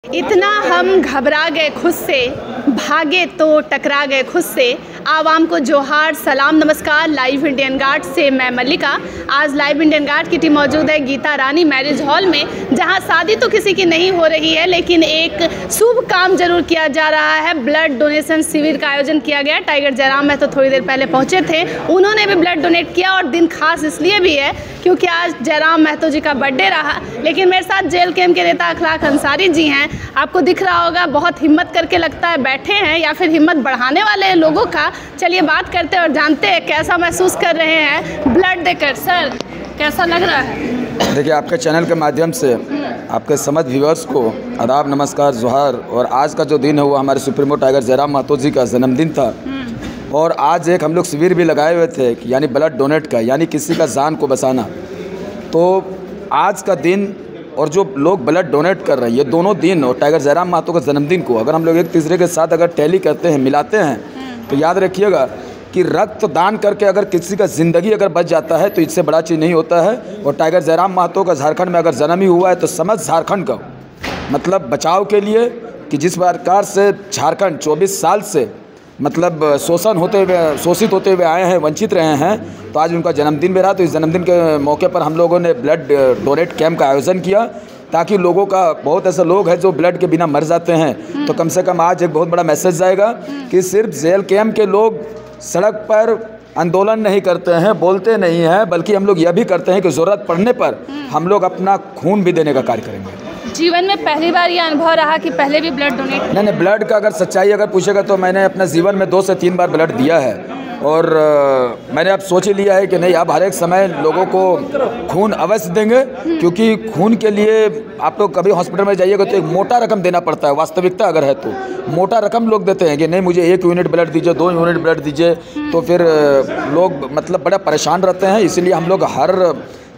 इतना हम घबरा गए खुद से, भागे तो टकरा गए खुद से। आवाम को जोहार, सलाम, नमस्कार। लाइव इंडियन गार्ड से मैं मल्लिका। आज लाइव इंडियन गार्ड की टीम मौजूद है गीता रानी मैरिज हॉल में, जहां शादी तो किसी की नहीं हो रही है, लेकिन एक शुभ काम जरूर किया जा रहा है। ब्लड डोनेशन शिविर का आयोजन किया गया। टाइगर जयराम महतो थोड़ी देर पहले पहुंचे थे, उन्होंने भी ब्लड डोनेट किया और दिन खास इसलिए भी है क्योंकि आज जयराम महतो जी का बर्थडे रहा। लेकिन मेरे साथ जेल कैंप के नेता अखलाक अंसारी जी हैं। आपको दिख रहा होगा बहुत हिम्मत करके लगता है बैठे हैं, या फिर हिम्मत बढ़ाने वाले हैं लोगों का। चलिए बात करते हैं और जानते हैं कैसा महसूस कर रहे हैं ब्लड देकर। सर, कैसा लग रहा है? देखिए, आपके चैनल के माध्यम से आपके समस्त व्यूअर्स को आदाब, नमस्कार, जोहार। और आज का जो दिन है वो हमारे सुप्रीमो टाइगर जयराम महतो जी का जन्मदिन था। और आज एक हम लोग शिविर भी लगाए हुए थे, यानी ब्लड डोनेट का, यानी किसी का जान को बचाना। तो आज का दिन और जो लोग ब्लड डोनेट कर रहे हैं, ये दोनों दिन और टाइगर जयराम महतो का जन्मदिन को अगर हम लोग एक तीसरे के साथ अगर टैली करते हैं, मिलाते हैं, तो याद रखिएगा कि रक्त दान करके अगर किसी का ज़िंदगी अगर बच जाता है तो इससे बड़ा चीज़ नहीं होता है। और टाइगर जयराम महतो का झारखंड में अगर जन्म ही हुआ है तो समझ झारखंड का मतलब बचाव के लिए कि जिस प्रकार से झारखंड 24 साल से मतलब शोषित होते हुए आए हैं, वंचित रहे हैं, तो आज उनका जन्मदिन भी रहा। तो इस जन्मदिन के मौके पर हम लोगों ने ब्लड डोनेट कैंप का आयोजन किया, ताकि लोगों का बहुत ऐसे लोग हैं जो ब्लड के बिना मर जाते हैं। तो कम से कम आज एक बहुत बड़ा मैसेज जाएगा कि सिर्फ जेल कैंप के लोग सड़क पर आंदोलन नहीं करते हैं, बोलते नहीं हैं, बल्कि हम लोग यह भी करते हैं कि ज़रूरत पड़ने पर हम लोग अपना खून भी देने का कार्य करेंगे। जीवन में पहली बार ये अनुभव रहा कि पहले भी ब्लड डोनेट? नहीं, ब्लड का अगर सच्चाई अगर पूछेगा तो मैंने अपने जीवन में 2 से 3 बार ब्लड दिया है। और मैंने अब सोच ही लिया है कि नहीं, अब हर एक समय लोगों को खून अवश्य देंगे, क्योंकि खून के लिए आप लोग कभी हॉस्पिटल में जाइएगा तो एक मोटा रकम देना पड़ता है। वास्तविकता अगर है तो मोटा रकम लोग देते हैं कि नहीं मुझे 1 यूनिट ब्लड दीजिए, 2 यूनिट ब्लड दीजिए, तो फिर लोग मतलब बड़ा परेशान रहते हैं। इसीलिए हम लोग हर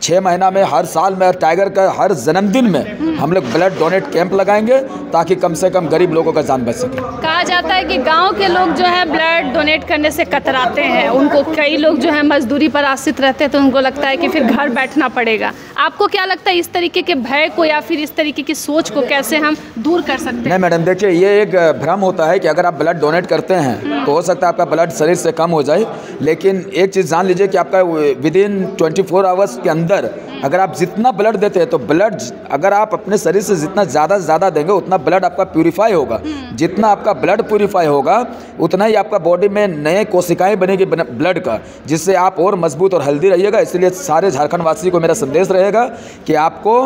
6 महीना में, हर साल में, टाइगर का हर जन्मदिन में हम लोग ब्लड डोनेट कैंप लगाएंगे, ताकि कम से कम गरीब लोगों का जान बच सके। कहा जाता है कि गांव के लोग जो है ब्लड डोनेट करने से कतराते हैं। उनको कई लोग जो है मजदूरी पर आश्रित रहते हैं, तो उनको लगता है कि फिर घर बैठना पड़ेगा। आपको क्या लगता है इस तरीके के भय को या फिर इस तरीके की सोच को कैसे हम दूर कर सकते हैं? नहीं मैडम, देखिए, ये एक भ्रम होता है कि अगर आप ब्लड डोनेट करते हैं तो हो सकता है आपका ब्लड शरीर से कम हो जाए। लेकिन एक चीज़ जान लीजिए कि आपका विदिन 24 आवर्स के अंदर अगर आप जितना ब्लड देते हैं तो ब्लड अगर आप अपने शरीर से जितना ज़्यादा से ज़्यादा देंगे उतना ब्लड आपका प्यूरिफाई होगा। जितना आपका ब्लड प्यूरिफाई होगा उतना ही आपका बॉडी में नए कोशिकाएं बनेगी ब्लड का, जिससे आप और मजबूत और हेल्दी रहिएगा। इसलिए सारे झारखंड वासी को मेरा संदेश रहेगा कि आपको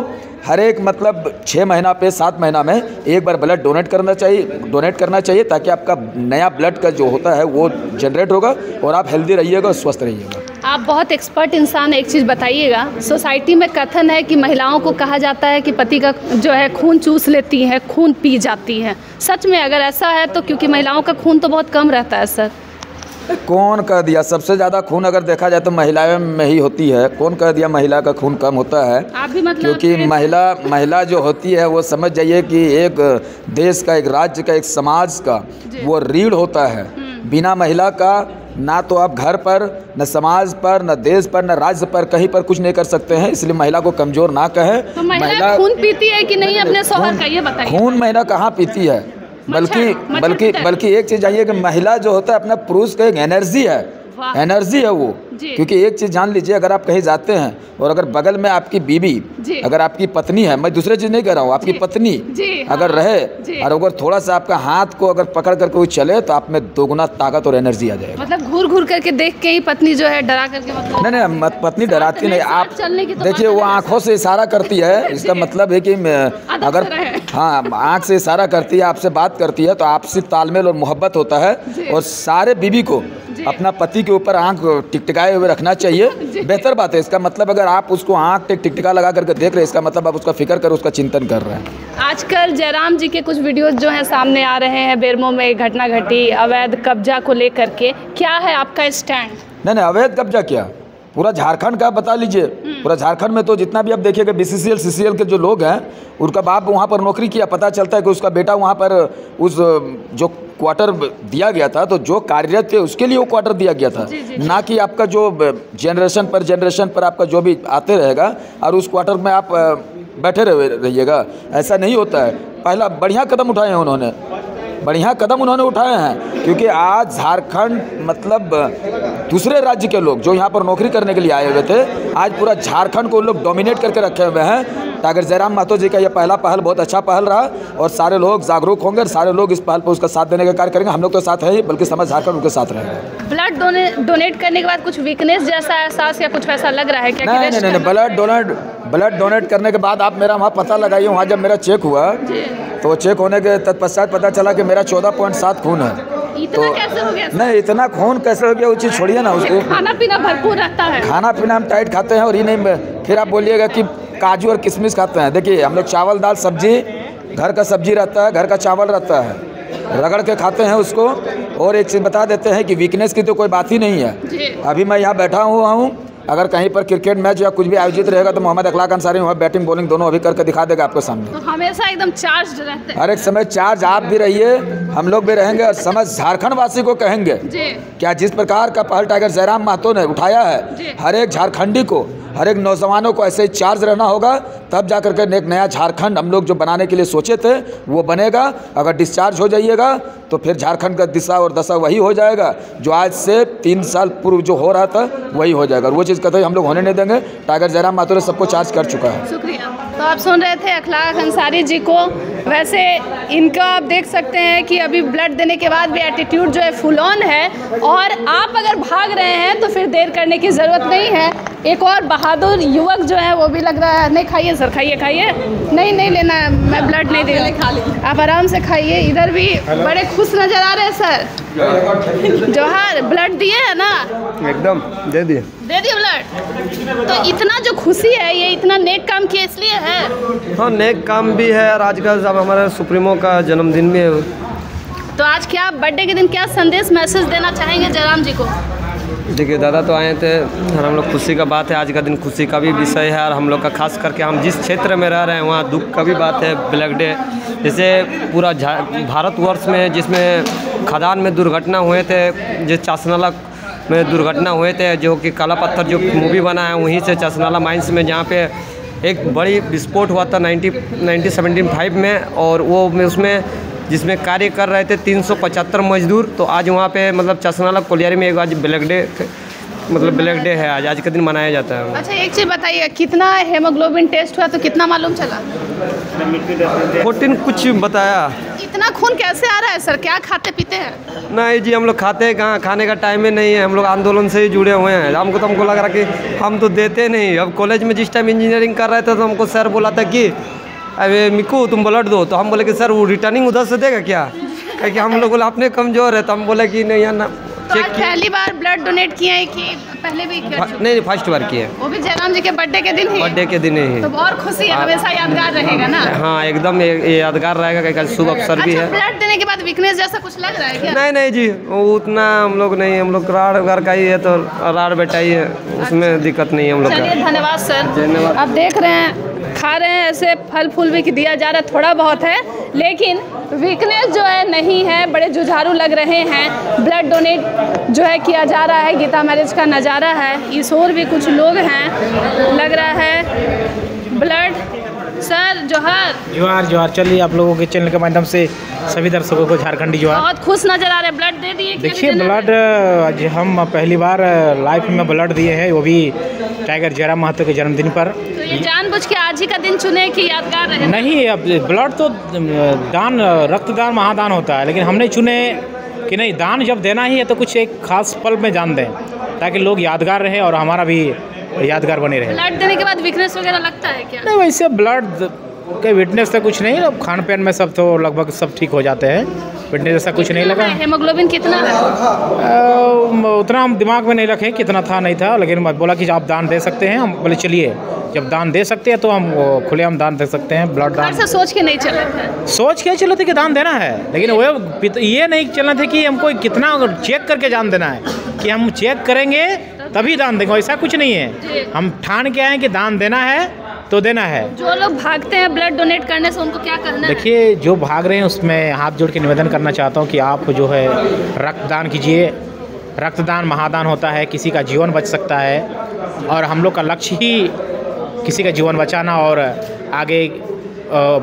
हर एक मतलब 6 महीना पे 7 महीना में एक बार ब्लड डोनेट करना चाहिए, ताकि आपका नया ब्लड का जो होता है वो जनरेट होगा और आप हेल्दी रहिएगा और स्वस्थ रहिएगा। आप बहुत एक्सपर्ट इंसान, एक चीज़ बताइएगा। सोसाइटी में कथन है कि महिलाओं को कहा जाता है कि पति का जो है खून चूस लेती हैं, खून पी जाती हैं। सच में अगर ऐसा है तो, क्योंकि महिलाओं का खून तो बहुत कम रहता है सर। कौन कह दिया? सबसे ज़्यादा खून अगर देखा जाए तो महिलाओं में ही होती है। कौन कह दिया महिला का खून कम होता है? आप भी मतलब, क्योंकि महिला जो होती है वो समझ जाइए कि एक देश का, एक राज्य का, एक समाज का वो रीढ़ होता है। बिना महिला का ना तो आप घर पर, न समाज पर, न देश पर, न राज्य पर, कहीं पर कुछ नहीं कर सकते हैं। इसलिए महिला को कमज़ोर ना कहे। तो महिला खून पीती है कि नहीं अपने शौहर का, ये बताइए। खून महिला कहाँ पीती है? बल्कि एक चीज़ जानिए कि महिला जो होता है अपना पुरुष का एक एनर्जी है वो। क्योंकि एक चीज़ जान लीजिए, अगर आप कहीं जाते हैं और अगर बगल में आपकी बीवी, अगर आपकी पत्नी है, मैं दूसरे चीज़ नहीं कह रहा हूँ, आपकी पत्नी अगर रहे और अगर थोड़ा सा आपका हाथ को अगर पकड़ कर कोई चले तो आप में दोगुना ताकत और एनर्जी आ जाएगा। मतलब घूर घूर करके देख के ही पत्नी जो है डरा करके, मतलब नहीं, पत्नी डराती नहीं। आप देखिए, वो आँखों से इशारा करती है। इसका मतलब है कि अगर हाँ आँख से इशारा करती है, आपसे बात करती है, तो आपसी तालमेल और मोहब्बत होता है। और सारे बीवी को अपना पति के ऊपर आँख टिकटिकाए हुए रखना चाहिए। बेहतर बात है। इसका मतलब अगर आप उसको आँख टिकटिका लगा करके देख रहे हैं, इसका मतलब आप उसका फिक्र कर, उसका चिंतन कर रहे हैं। आजकल जयराम जी के कुछ वीडियोस जो हैं सामने आ रहे हैं। बेरमो में एक घटना घटी अवैध कब्जा को लेकर के, क्या है आपका स्टैंड? नहीं, अवैध कब्जा क्या, पूरा झारखंड का बता लीजिए। पूरा झारखंड में तो जितना भी आप देखिएगा BCCL CCL के जो लोग हैं, उनका बाप वहाँ पर नौकरी किया, पता चलता है कि उसका बेटा वहाँ पर उस जो क्वार्टर दिया गया था, तो जो कार्यरत थे उसके लिए वो क्वार्टर दिया गया था। ना कि आपका जो जनरेशन पर आपका जो भी आते रहेगा और उस क्वार्टर में आप बैठे रहिएगा, ऐसा नहीं होता है। पहला बढ़िया कदम उठाए हैं उन्होंने, बढ़िया कदम उन्होंने उठाए हैं, क्योंकि आज झारखंड मतलब दूसरे राज्य के लोग जो यहाँ पर नौकरी करने के लिए आए हुए थे, आज पूरा झारखंड को लोग डोमिनेट करके रखे हुए हैं। टाइगर जयराम महतो जी का ये पहला पहल बहुत अच्छा पहल रहा और सारे लोग जागरूक होंगे और सारे लोग इस पहल पर उसका साथ देने का कार्य करेंगे। हम लोग तो साथ हैं ही, बल्कि समझ झारखंड उनके साथ रहेंगे। ब्लड डोनेट करने के बाद कुछ वीकनेस जैसा एहसास या कुछ वैसा लग रहा है क्या? नहीं, ब्लड डोनेट करने के बाद आप मेरा वहाँ पता लगाइए। वहाँ जब मेरा चेक हुआ तो चेक होने के तत्पश्चात पता चला कि मेरा 14.7 खून है। इतना कैसे हो गया? नहीं, इतना खून कैसे हो गया वो चीज़ छोड़िए ना, उसको खाना पीना भरपूर रहता है। खाना पीना हम टाइट खाते हैं और ये नहीं फिर आप बोलिएगा कि काजू और किशमिश खाते हैं। देखिए हम लोग चावल दाल सब्जी, घर का सब्जी रहता है, घर का चावल रहता है, रगड़ के खाते हैं उसको। और एक चीज़ बता देते हैं कि वीकनेस की तो कोई बात ही नहीं है। अभी मैं यहाँ बैठा हुआ हूँ, अगर कहीं पर क्रिकेट मैच या कुछ भी आयोजित रहेगा तो मोहम्मद अखलाक अंसारी वहाँ बैटिंग बॉलिंग दोनों अभी करके दिखा देगा आपके सामने। तो हमेशा एकदम चार्ज रहते हैं। हर एक समय चार्ज आप भी रहिए, हम लोग भी रहेंगे और समझ झारखंड वासी को कहेंगे क्या जिस प्रकार का पहल टाइगर जयराम महतो ने उठाया है, हर एक झारखंडी को, हर एक नौजवानों को ऐसे ही चार्ज रहना होगा, तब जा कर के एक नया झारखंड हम लोग जो बनाने के लिए सोचे थे वो बनेगा। अगर डिस्चार्ज हो जाइएगा तो फिर झारखंड का दिशा और दशा वही हो जाएगा जो आज से 3 साल पूर्व जो हो रहा था वही हो जाएगा। और वो चीज़ कहते हम लोग होने नहीं देंगे। टाइगर जयराम महतो ने सबको चार्ज कर चुका है। शुक्रिया। तो आप सुन रहे थे अखलाक अंसारी जी को। वैसे इनका आप देख सकते हैं कि अभी ब्लड देने के बाद भी एटीट्यूड जो है फुल ऑन है, और आप अगर भाग रहे हैं तो फिर देर करने की ज़रूरत नहीं है। एक और बहादुर युवक जो है वो भी लग रहा है, नहीं खाइए सर, खाइए। नहीं लेना है, मैं ब्लड नहीं दे रहा, आप आराम से खाइए। इधर भी बड़े खुश नज़र आ रहे हैं सर। जोहार, ब्लड दिए है ना? एकदम दे दिए ब्लड। तो इतना जो खुशी है, ये इतना नेक काम किया इसलिए है? हाँ, नेक काम भी है और आज का जब हमारे सुप्रीमो का जन्मदिन भी है। तो आज क्या बर्थडे के दिन क्या संदेश मैसेज देना चाहेंगे जयराम जी को? देखिए दादा तो आए थे और हम लोग खुशी का बात है, आज का दिन खुशी का भी विषय है। और हम लोग का खास करके हम जिस क्षेत्र में रह रहे हैं वहाँ दुख का भी बात है। ब्लैक डे जैसे पूरा भारतवर्ष में जिसमें खदान में दुर्घटना हुए थे, जिस चासनाला में दुर्घटना हुए थे, जो कि काला पत्थर जो मूवी बना है वहीं से चासनाला माइंस में, जहाँ पे एक बड़ी विस्फोट हुआ था 1975 में, और वो उसमें जिसमें कार्य कर रहे थे 375 मजदूर। तो आज वहाँ पे मतलब चासनाला कोलियारी में एक आज ब्लैक डे मतलब ब्लैक डे है, आज का दिन मनाया जाता है। अच्छा, एक चीज़ बताइए, कितना हेमोग्लोबिन टेस्ट हुआ तो कितना मालूम चला? 14 कुछ बताया। इतना खून कैसे आ रहा है सर? क्या खाते पीते हैं? नहीं जी, हम लोग खाते हैं कहाँ, खाने का टाइम ही नहीं है। हम लोग आंदोलन से ही जुड़े हुए हैं। हमको लग रहा कि हम तो देते नहीं। अब कॉलेज में जिस टाइम इंजीनियरिंग कर रहे थे तो हमको सर बोला था कि अरे मिक्कू तुम ब्लड दो, तो हम बोले कि सर वो रिटर्निंग उधर से देगा क्या, क्योंकि हम लोग बोले अपने कमज़ोर है। तो हम बोले कि नहीं यार ना, चेक पहली बार ब्लड डोनेट किए हैं कि पहले भी किया? नहीं, फर्स्ट बार किए। वो भी जयराम जी के बर्थडे के दिन ही? बर्थडे के दिन ही। तो बहुत खुशी है, हमेशा यादगार रहेगा ना? हाँ, एकदम यादगार रहेगा, क्योंकि शुभ अवसर भी है। ब्लड देने के बाद वीकनेस जैसा कुछ लग रहा है क्या? नहीं जी, उतना हम लोग नहीं, हम लोग राड़ घर का ही है तो राड़ बेटा ही है, उसमें दिक्कत नहीं है हम लोग। चलिए, धन्यवाद सर। धन्यवाद। आप देख रहे हैं खा रहे हैं, ऐसे फल फूल भी दिया जा रहा है, थोड़ा बहुत है, लेकिन वीकनेस जो है नहीं है। बड़े जुझारू लग रहे हैं। ब्लड डोनेट जो है किया जा रहा है, गीता मैरिज का नज़ारा है। इस और भी कुछ लोग हैं, लग रहा है ब्लड। सर जोहार। जोहार। चलिए, आप लोगों के चैनल के माध्यम से सभी दर्शकों को झारखंडी जोहार। बहुत खुश नज़र आ रहे हैं। ब्लड दे दिए? देखिए, ब्लड आज हम पहली बार लाइफ में ब्लड दिए हैं, वो भी टाइगर जयराम महतो के जन्मदिन पर। तो ये जानबूझ के आज ही का दिन चुने कि यादगार रहे? नहीं, अब ब्लड तो दान, रक्तदान महादान होता है, लेकिन हमने चुने कि नहीं, दान जब देना ही है तो कुछ एक खास पल में जान दें, ताकि लोग यादगार रहे और हमारा भी यादगार बने रहे। ब्लड देने के बाद वीकनेस वगैरह लगता है क्या? नहीं, वैसे ब्लड के वीकनेस तो कुछ नहीं, अब खान पान में सब तो लगभग सब ठीक हो जाते हैं। वीकनेस जैसा कुछ नहीं लगा। हेमोग्लोबिन कितना है? उतना हम दिमाग में नहीं रखे कितना था नहीं था, लेकिन बोला कि आप दान दे सकते हैं। हम बोले चलिए, जब दान दे सकते हैं तो हम खुलेआम दान दे सकते हैं। ब्लड दान से सोच के नहीं चले थे? सोच के चले थे कि दान देना है, लेकिन वो ये नहीं चलना था कि हमको कितना चेक करके दान देना है, कि हम चेक करेंगे तभी दान देंगे, ऐसा कुछ नहीं है। हम ठान के आए कि दान देना है तो देना है। जो लोग भागते हैं ब्लड डोनेट करने से, उनको क्या करना है? देखिए, जो भाग रहे हैं उसमें हाथ जोड़ के निवेदन करना चाहता हूँ कि आप जो है रक्तदान कीजिए। रक्तदान महादान होता है, किसी का जीवन बच सकता है, और हम लोग का लक्ष्य ही किसी का जीवन बचाना और आगे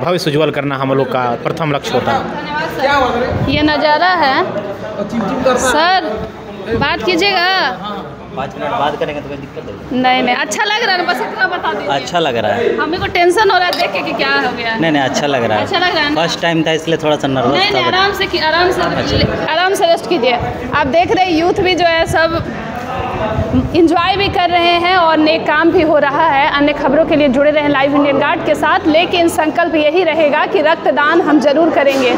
भविष्य उज्जवल करना हम लोग का प्रथम लक्ष्य होता है। धन्यवाद सर। ये नज़ारा है सर, बात कीजिएगा। 5 मिनट बात करेंगे तो कोई दिक्कत नहीं, अच्छा लग रहा है, बस इतना बता दीजिए। अच्छा लग रहा है। हमें को टेंशन हो रहा है देख के कि क्या हो गया। नहीं अच्छा लग रहा है। अच्छा लग रहा है ना? फर्स्ट टाइम था इसलिए थोड़ा सा नर्वस नहीं था। आराम से रेस्ट कीजिए। आप देख रहे हैं यूथ भी जो है सब इंजॉय भी कर रहे हैं और नेक काम भी हो रहा है। अन्य खबरों के लिए जुड़े रहें लाइव इंडियन गार्ड के साथ, लेकिन संकल्प यही रहेगा कि रक्तदान हम जरूर करेंगे।